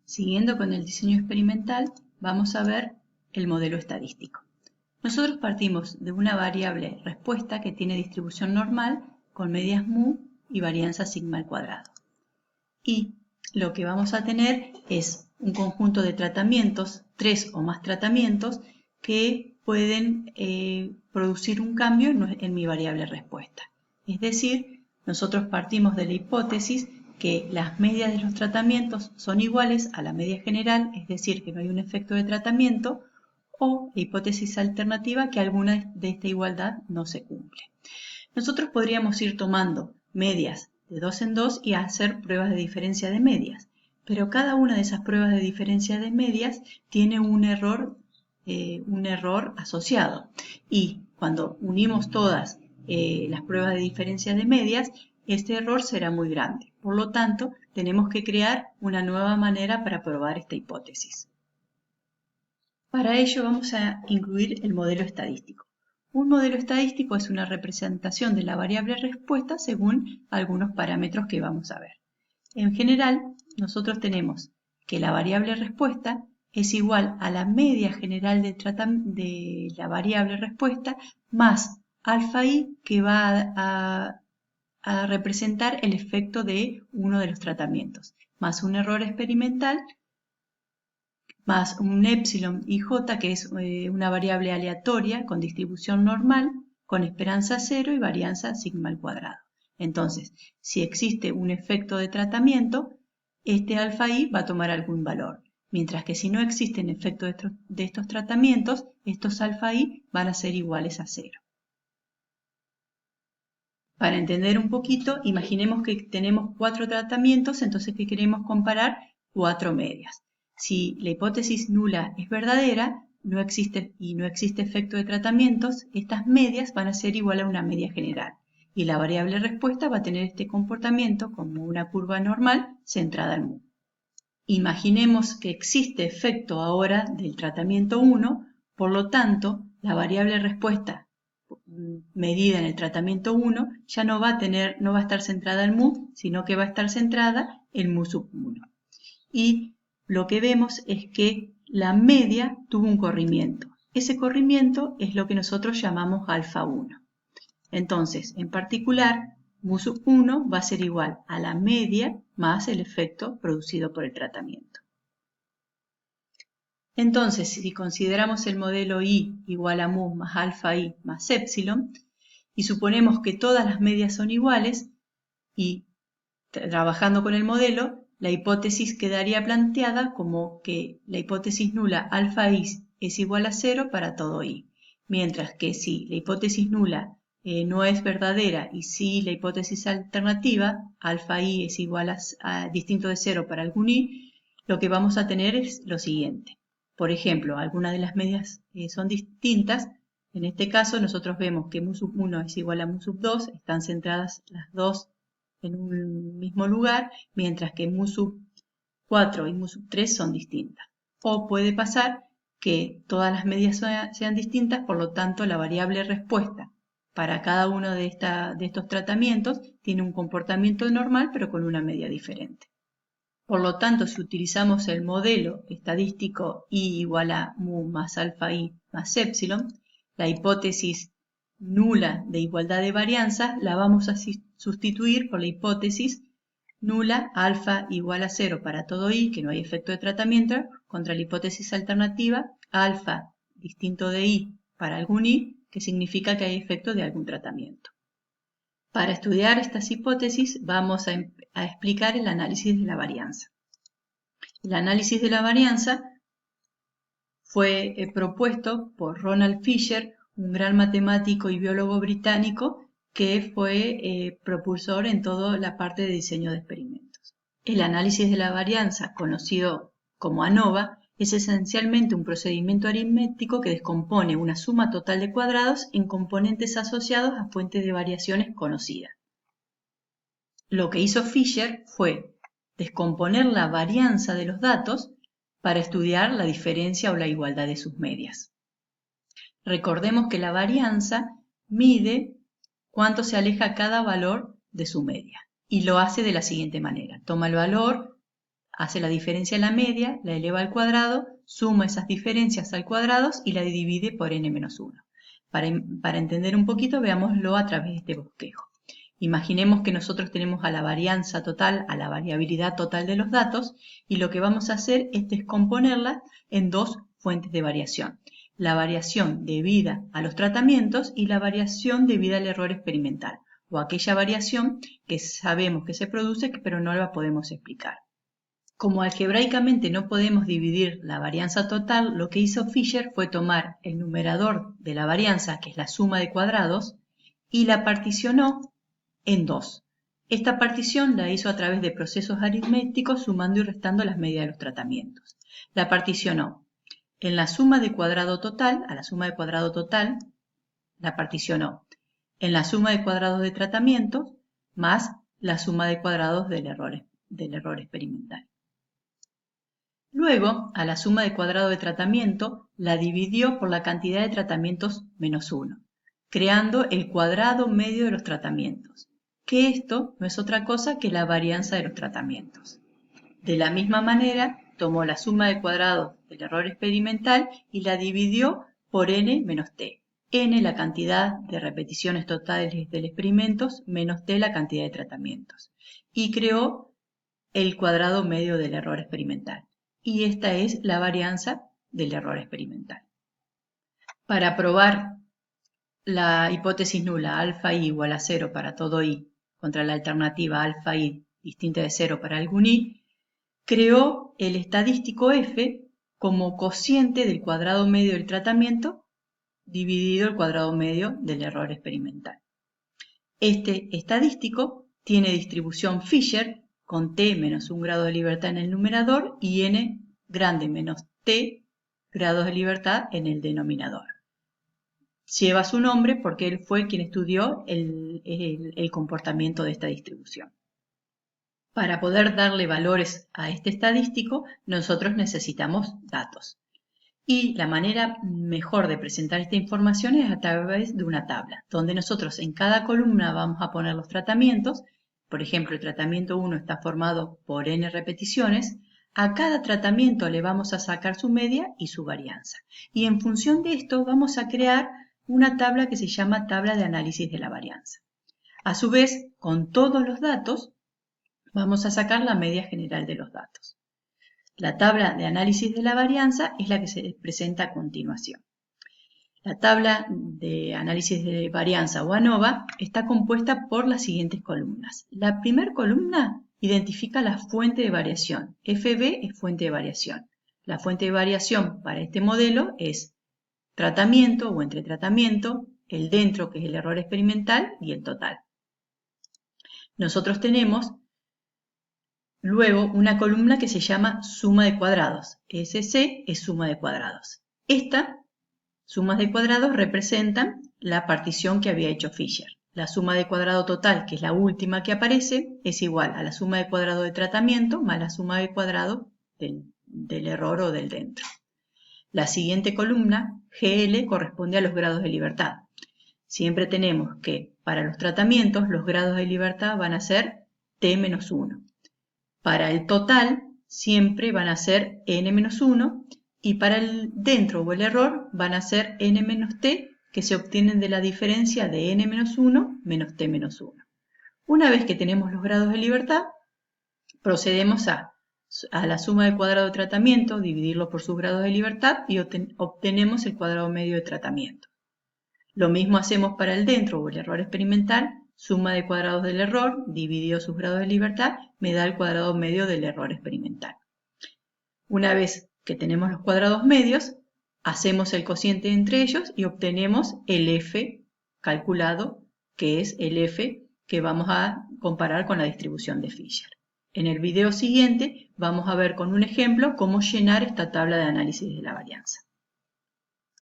Siguiendo con el diseño experimental, vamos a ver el modelo estadístico. Nosotros partimos de una variable respuesta que tiene distribución normal con medias mu y varianza sigma al cuadrado. Y lo que vamos a tener es un conjunto de tratamientos, 3 o más tratamientos, que pueden producir un cambio en mi variable respuesta. Es decir, nosotros partimos de la hipótesis que las medias de los tratamientos son iguales a la media general, es decir, que no hay un efecto de tratamiento, o la hipótesis alternativa que alguna de esta igualdad no se cumple. Nosotros podríamos ir tomando medias de 2 en 2 y hacer pruebas de diferencia de medias, pero cada una de esas pruebas de diferencia de medias tiene un error asociado, y cuando unimos todas las pruebas de diferencia de medias, este error será muy grande. Por lo tanto, tenemos que crear una nueva manera para probar esta hipótesis. Para ello vamos a incluir el modelo estadístico. Un modelo estadístico es una representación de la variable respuesta según algunos parámetros que vamos a ver. En general, nosotros tenemos que la variable respuesta es igual a la media general de la variable respuesta más alfa i, que va a representar el efecto de uno de los tratamientos, más un error experimental, más un epsilon y j, que es una variable aleatoria con distribución normal, con esperanza 0 y varianza sigma al cuadrado. Entonces, si existe un efecto de tratamiento, este alfa i va a tomar algún valor, mientras que si no existen efectos de estos tratamientos, estos alfa i van a ser iguales a 0. Para entender un poquito, imaginemos que tenemos 4 tratamientos, entonces que queremos comparar 4 medias. Si la hipótesis nula es verdadera, no existe efecto de tratamientos, estas medias van a ser igual a una media general, y la variable respuesta va a tener este comportamiento como una curva normal centrada en mu. Imaginemos que existe efecto ahora del tratamiento 1, por lo tanto, la variable respuesta medida en el tratamiento 1 ya no va a estar centrada en mu, sino que va a estar centrada en mu sub 1. Y lo que vemos es que la media tuvo un corrimiento. Ese corrimiento es lo que nosotros llamamos alfa 1. Entonces, en particular, mu sub 1 va a ser igual a la media más el efecto producido por el tratamiento. Entonces, si consideramos el modelo I igual a mu más alfa I más epsilon, y suponemos que todas las medias son iguales, y trabajando con el modelo, la hipótesis quedaría planteada como que la hipótesis nula alfa I es igual a 0 para todo I, mientras que si la hipótesis nula no es verdadera y si la hipótesis alternativa alfa I es igual a distinto de 0 para algún I, lo que vamos a tener es lo siguiente. Por ejemplo, algunas de las medias son distintas. En este caso nosotros vemos que mu sub 1 es igual a mu sub 2, están centradas las dos en un mismo lugar, mientras que mu sub 4 y mu sub 3 son distintas. O puede pasar que todas las medias sean distintas, por lo tanto la variable respuesta para cada uno de estos tratamientos tiene un comportamiento normal pero con una media diferente. Por lo tanto, si utilizamos el modelo estadístico I igual a mu más alfa I más epsilon, la hipótesis nula de igualdad de varianzas la vamos a sustituir por la hipótesis nula alfa igual a 0 para todo I, que no hay efecto de tratamiento, contra la hipótesis alternativa alfa distinto de I para algún I, que significa que hay efecto de algún tratamiento. Para estudiar estas hipótesis vamos a explicar el análisis de la varianza. El análisis de la varianza fue propuesto por Ronald Fisher, un gran matemático y biólogo británico que fue propulsor en toda la parte de diseño de experimentos. El análisis de la varianza, conocido como ANOVA, es esencialmente un procedimiento aritmético que descompone una suma total de cuadrados en componentes asociados a fuentes de variaciones conocidas. Lo que hizo Fisher fue descomponer la varianza de los datos para estudiar la diferencia o la igualdad de sus medias. Recordemos que la varianza mide cuánto se aleja cada valor de su media y lo hace de la siguiente manera. Toma el valor hace la diferencia en la media, la eleva al cuadrado, suma esas diferencias al cuadrado y la divide por n-1. Para entender un poquito, veámoslo a través de este bosquejo. Imaginemos que nosotros tenemos a la varianza total, a la variabilidad total de los datos, y lo que vamos a hacer es descomponerla en dos fuentes de variación. La variación debida a los tratamientos y la variación debida al error experimental, o aquella variación que sabemos que se produce pero no la podemos explicar. Como algebraicamente no podemos dividir la varianza total, lo que hizo Fisher fue tomar el numerador de la varianza, que es la suma de cuadrados, y la particionó en dos. Esta partición la hizo a través de procesos aritméticos sumando y restando las medias de los tratamientos. La particionó en la suma de cuadrado total, a la suma de cuadrado total, la particionó en la suma de cuadrados de tratamientos más la suma de cuadrados del error experimental. Luego, a la suma de cuadrado de tratamiento la dividió por la cantidad de tratamientos menos 1, creando el cuadrado medio de los tratamientos, que esto no es otra cosa que la varianza de los tratamientos. De la misma manera, tomó la suma de cuadrados del error experimental y la dividió por n menos t. N la cantidad de repeticiones totales del experimento menos t la cantidad de tratamientos. Y creó el cuadrado medio del error experimental. Y esta es la varianza del error experimental. Para probar la hipótesis nula alfa i igual a 0 para todo i contra la alternativa alfa i distinta de 0 para algún i, creó el estadístico f como cociente del cuadrado medio del tratamiento dividido el cuadrado medio del error experimental. Este estadístico tiene distribución Fisher con t menos 1 grado de libertad en el numerador y n grande menos t grados de libertad en el denominador. Lleva su nombre porque él fue quien estudió el comportamiento de esta distribución. Para poder darle valores a este estadístico, nosotros necesitamos datos. Y la manera mejor de presentar esta información es a través de una tabla, donde nosotros en cada columna vamos a poner los tratamientos. Por ejemplo, el tratamiento 1 está formado por n repeticiones. A cada tratamiento le vamos a sacar su media y su varianza. Y en función de esto vamos a crear una tabla que se llama tabla de análisis de la varianza. A su vez, con todos los datos, vamos a sacar la media general de los datos. La tabla de análisis de la varianza es la que se presenta a continuación. La tabla de análisis de varianza o ANOVA está compuesta por las siguientes columnas. La primera columna identifica la fuente de variación. FB es fuente de variación. La fuente de variación para este modelo es tratamiento o entre tratamiento, el dentro que es el error experimental y el total. Nosotros tenemos luego una columna que se llama suma de cuadrados. SC es suma de cuadrados. Estas sumas de cuadrados representan la partición que había hecho Fisher. La suma de cuadrado total, que es la última que aparece, es igual a la suma de cuadrado de tratamiento más la suma de cuadrado del error o del dentro. La siguiente columna, GL, corresponde a los grados de libertad. Siempre tenemos que para los tratamientos los grados de libertad van a ser T-1. Para el total siempre van a ser n-1 y para el dentro o el error van a ser n-t que se obtienen de la diferencia de n-1 menos t-1. Una vez que tenemos los grados de libertad, procedemos a la suma de cuadrado de tratamiento, dividirlo por sus grados de libertad y obtenemos el cuadrado medio de tratamiento. Lo mismo hacemos para el dentro o el error experimental. Suma de cuadrados del error, dividido sus grados de libertad, me da el cuadrado medio del error experimental. Una vez que tenemos los cuadrados medios, hacemos el cociente entre ellos y obtenemos el f calculado, que es el f que vamos a comparar con la distribución de Fisher. En el video siguiente vamos a ver con un ejemplo cómo llenar esta tabla de análisis de la varianza.